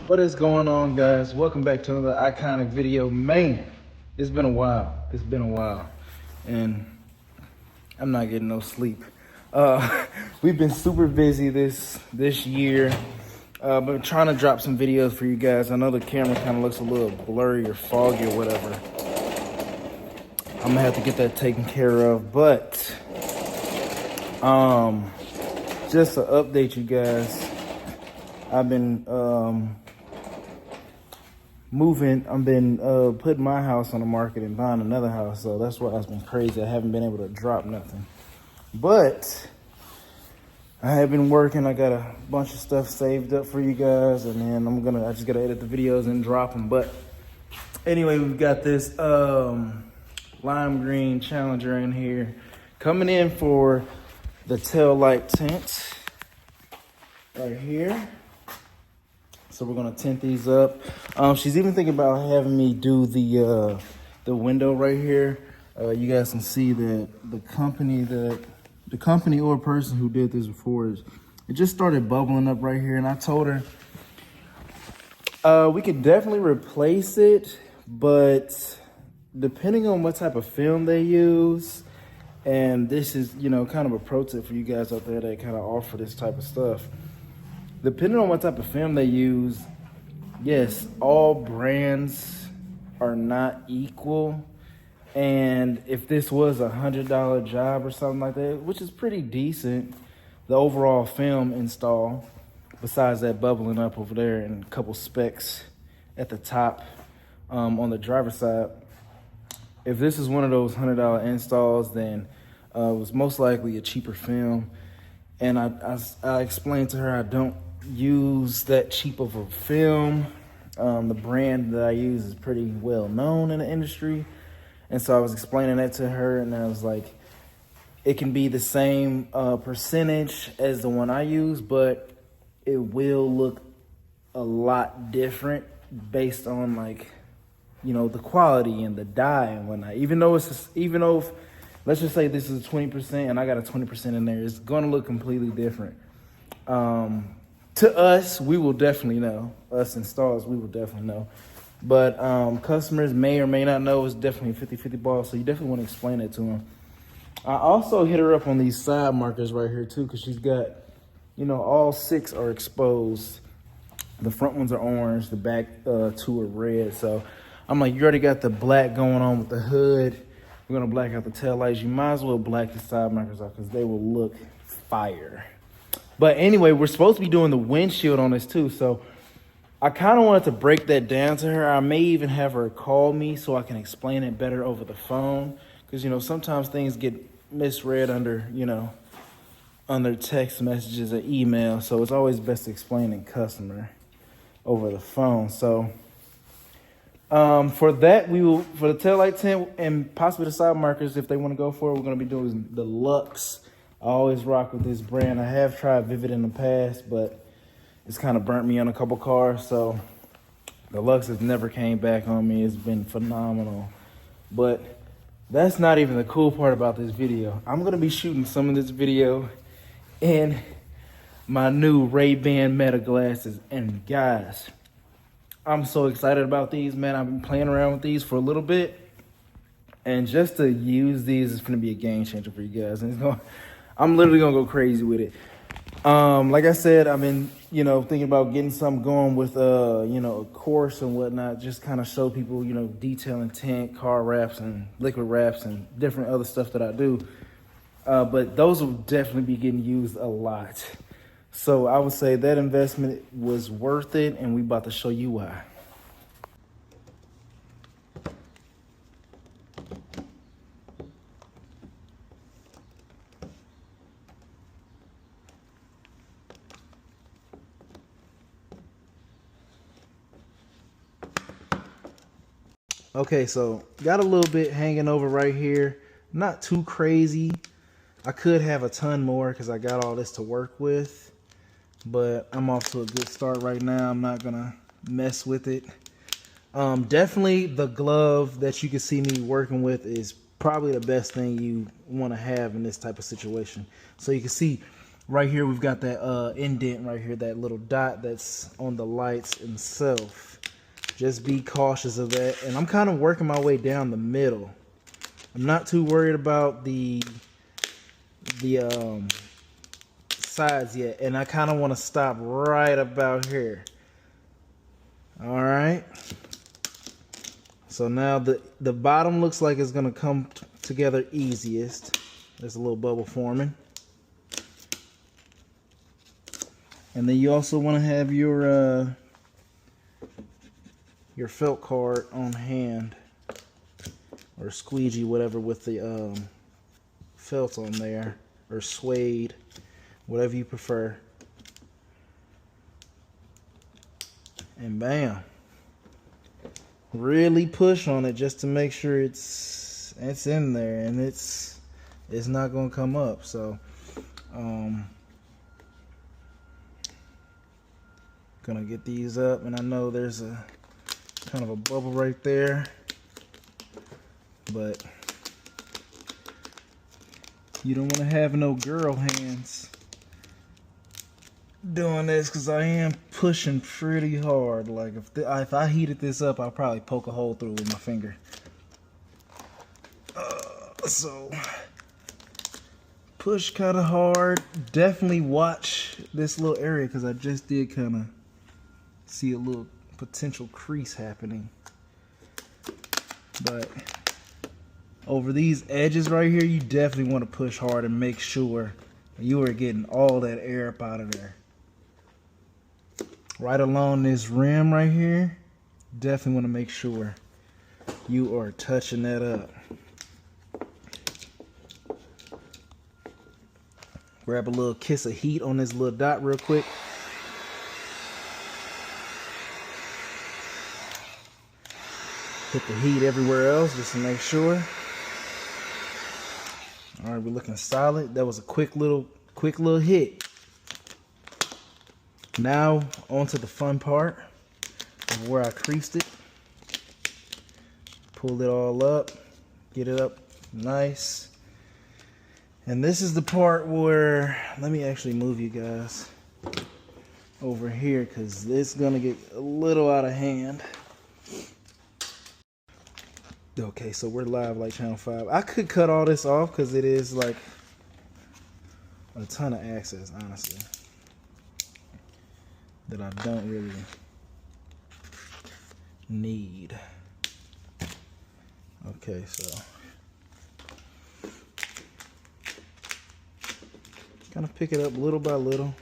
What is going on, guys? Welcome back to another iconic video. Man, it's been a while. And I'm not getting no sleep. We've been super busy this year, but trying to drop some videos for you guys. I know the camera kind of looks a little blurry or foggy or whatever. I'm gonna have to get that taken care of, but just to update you guys, I've been putting my house on the market and buying another house, so that's why it's been crazy. I haven't been able to drop nothing, but I have been working. I got a bunch of stuff saved up for you guys, and then I just gotta edit the videos and drop them. But anyway, we've got this lime green Challenger in here, coming in for the tail light tint right here. So we're gonna tint these up. She's even thinking about having me do the window right here. You guys can see that the company or person who did this before it just started bubbling up right here, and I told her we could definitely replace it, but depending on what type of film they use, and this is kind of a pro tip for you guys out there that kind of offer this type of stuff. Depending on what type of film they use, yes, all brands are not equal. And if this was $100 job or something like that, which is pretty decent, the overall film install, besides that bubbling up over there and a couple specks at the top on the driver's side, if this is one of those $100 installs, then it was most likely a cheaper film. And I explained to her I don't use that cheap of a film. The brand that I use is pretty well known in the industry, and so I was explaining that to her, and I was like, it can be the same percentage as the one I use, but it will look a lot different based on the quality and the dye and whatnot. Even though let's just say this is a 20% and I got a 20% in there, it's gonna look completely different. To us, we will definitely know. Us installers, we will definitely know. But customers may or may not know. It's definitely a 50-50 ball, so you definitely want to explain it to them. I also hit her up on these side markers right here too, because she's got, all 6 are exposed. The front ones are orange, the back 2 are red. So I'm like, you already got the black going on with the hood. We're gonna black out the tail lights. You might as well black the side markers out because they will look fire. But anyway, we're supposed to be doing the windshield on this too. So I kind of wanted to break that down to her. I may even have her call me so I can explain it better over the phone. Because, sometimes things get misread under text messages or email. So it's always best to explain in customer over the phone. So for that, for the taillight tint and possibly the side markers, if they want to go for it, we're going to be doing the Luxe. I always rock with this brand. I have tried Vivid in the past, but it's kind of burnt me on a couple cars. So the Luxe has never came back on me. It's been phenomenal. But that's not even the cool part about this video. I'm going to be shooting some of this video in my new Rayban Meta glasses. And guys, I'm so excited about these, man. I've been playing around with these for a little bit. And just to use these is going to be a game changer for you guys. And I'm literally going to go crazy with it. Like I said, I've been, thinking about getting something going with, a course and whatnot. Just kind of show people, detailing tint, car wraps, and liquid wraps, and different other stuff that I do. But those will definitely be getting used a lot. So I would say that investment was worth it, and we about to show you why. Okay, so got a little bit hanging over right here. Not too crazy. I could have a ton more because I got all this to work with. But I'm off to a good start right now. I'm not going to mess with it. Definitely the glove that you can see me working with is probably the best thing you want to have in this type of situation. So you can see Right here, we've got that indent right here, that little dot that's on the lights itself. Just be cautious of that. And I'm kind of working my way down the middle. I'm not too worried about the sides yet, and I kind of want to stop right about here. All right. So now the bottom looks like it's gonna come together easiest. There's a little bubble forming. And then you also want to have your felt card on hand, or squeegee, whatever, with the felt on there, or suede, whatever you prefer. And bam, really push on it just to make sure it's in there and it's not gonna come up. So gonna get these up, and I know there's a kind of a bubble right there, but you don't want to have no girl hands doing this, because I am pushing pretty hard. Like if I heated this up, I'll probably poke a hole through it with my finger. So push kind of hard. Definitely watch this little area, because I just did kind of see a little potential crease happening. But over these edges right here, you definitely want to push hard and make sure you are getting all that air up out of there. Right along this rim right here, definitely want to make sure you are touching that up. Grab a little kiss of heat on this little dot real quick. Hit the heat everywhere else just to make sure. All right, we're looking solid. That was a quick little hit. Now on to the fun part of where I creased it. Pull it all up, get it up nice. And this is the part where, let me actually move you guys over here, because it's gonna get a little out of hand. Okay, so we're live like Channel 5. I could cut all this off because it is like a ton of access, honestly, that I don't really need. Okay, so kind of pick it up little by little.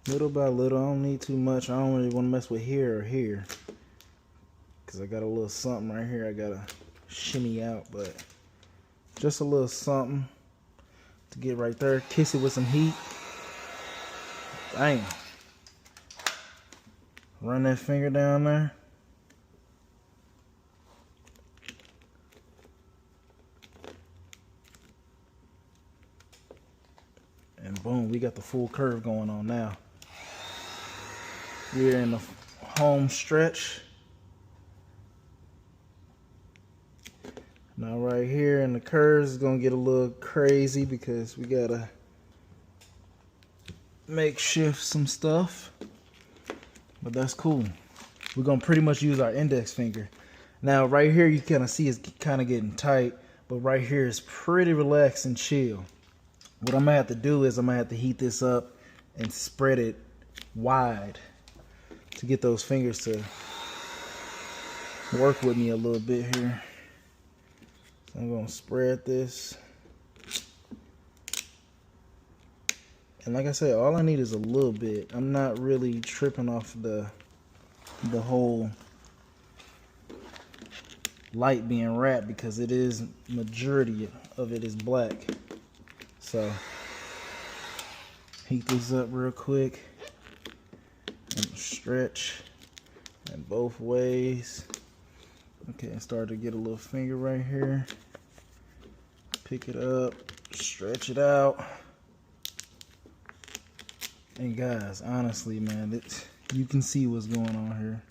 Little by little. I don't need too much. I don't really want to mess with here or here, because I got a little something right here I gotta shimmy out, but just a little something to get right there. Kiss it with some heat. Bang. Run that finger down there. And boom, we got the full curve going on now. We're in the home stretch. Now right here in the curves is gonna get a little crazy, because we gotta makeshift some stuff, but that's cool. We're gonna pretty much use our index finger. Now right here you kind of see it's kind of getting tight, but right here is pretty relaxed and chill. What I'm gonna have to do is I'm gonna have to heat this up and spread it wide to get those fingers to work with me a little bit here. So I'm gonna spread this. And like I said, all I need is a little bit. I'm not really tripping off the whole light being wrapped, because it is, majority of it is black. So heat this up real quick and stretch in both ways. Okay, and start to get a little finger right here. Pick it up, stretch it out. And guys, honestly, man, you can see what's going on here.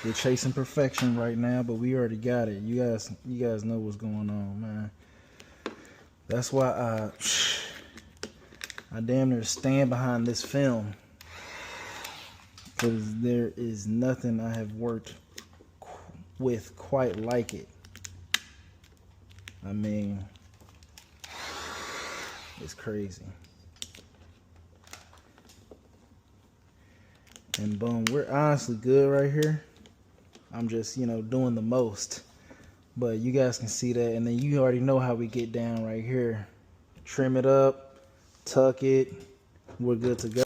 We're chasing perfection right now, but we already got it. You guys know what's going on, man. That's why I damn near stand behind this film, because there is nothing I have worked with quite like it. I mean, it's crazy. And boom, we're honestly good right here. I'm just, doing the most. But you guys can see that, and then you already know how we get down right here. Trim it up, tuck it, we're good to go.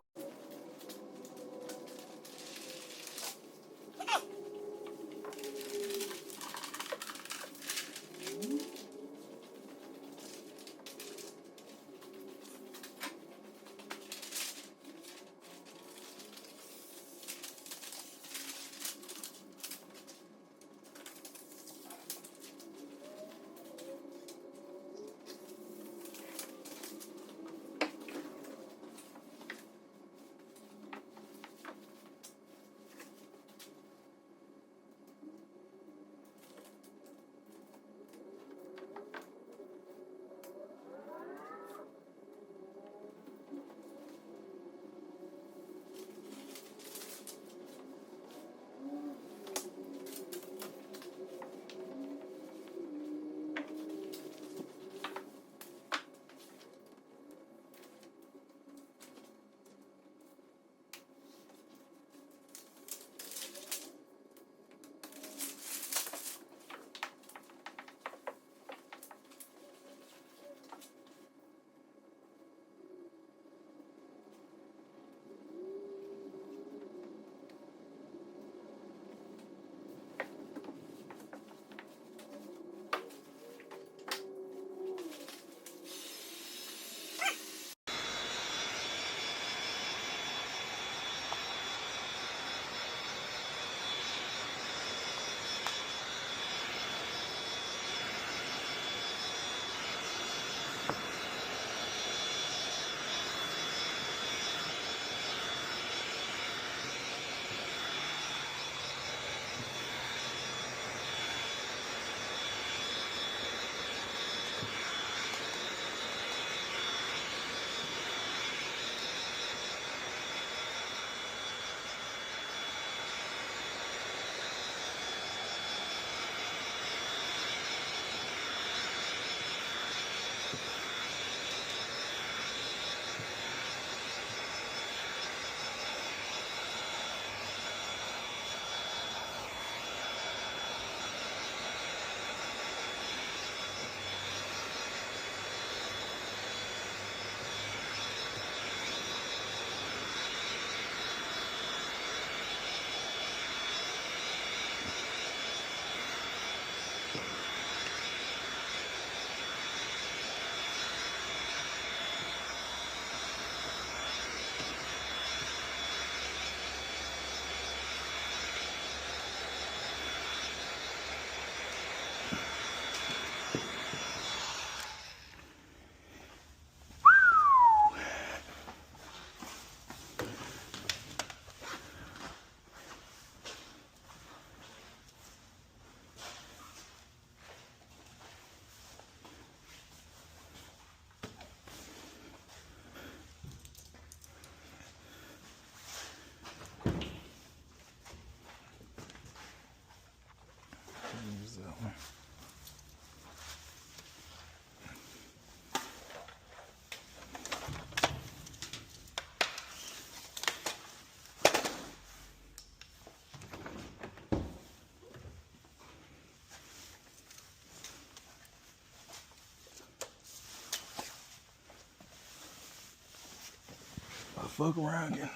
Fuck around again.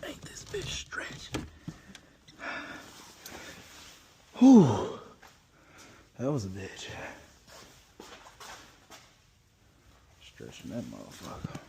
Ain't this bitch stretch? Whew. That was a bitch. Stretching that motherfucker.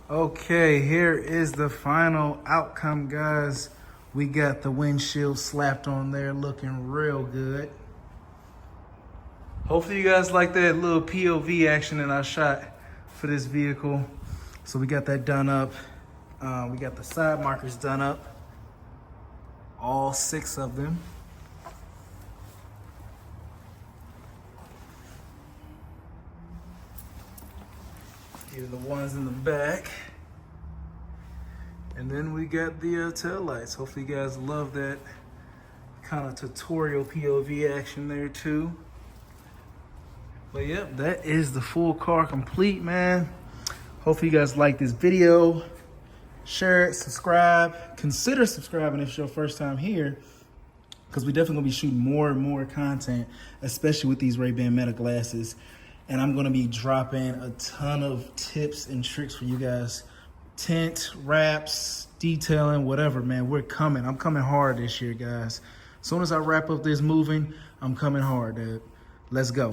Okay, here is the final outcome, guys. We got the windshield slapped on there, looking real good. Hopefully you guys like that little POV action that I shot for this vehicle. So we got that done up. We got the side markers done up. All 6 of them. Here are the ones in the back. And then we got the tail lights. Hopefully you guys love that kind of tutorial POV action there too. But yep, that is the full car complete, man. Hopefully you guys like this video. Share it, subscribe. Consider subscribing if it's your first time here, because we definitely gonna be shooting more and more content, especially with these Rayban Meta glasses. And I'm gonna be dropping a ton of tips and tricks for you guys. Tint, wraps, detailing, whatever, man. We're coming. I'm coming hard this year, guys. As soon as I wrap up this moving, I'm coming hard, dude. Let's go.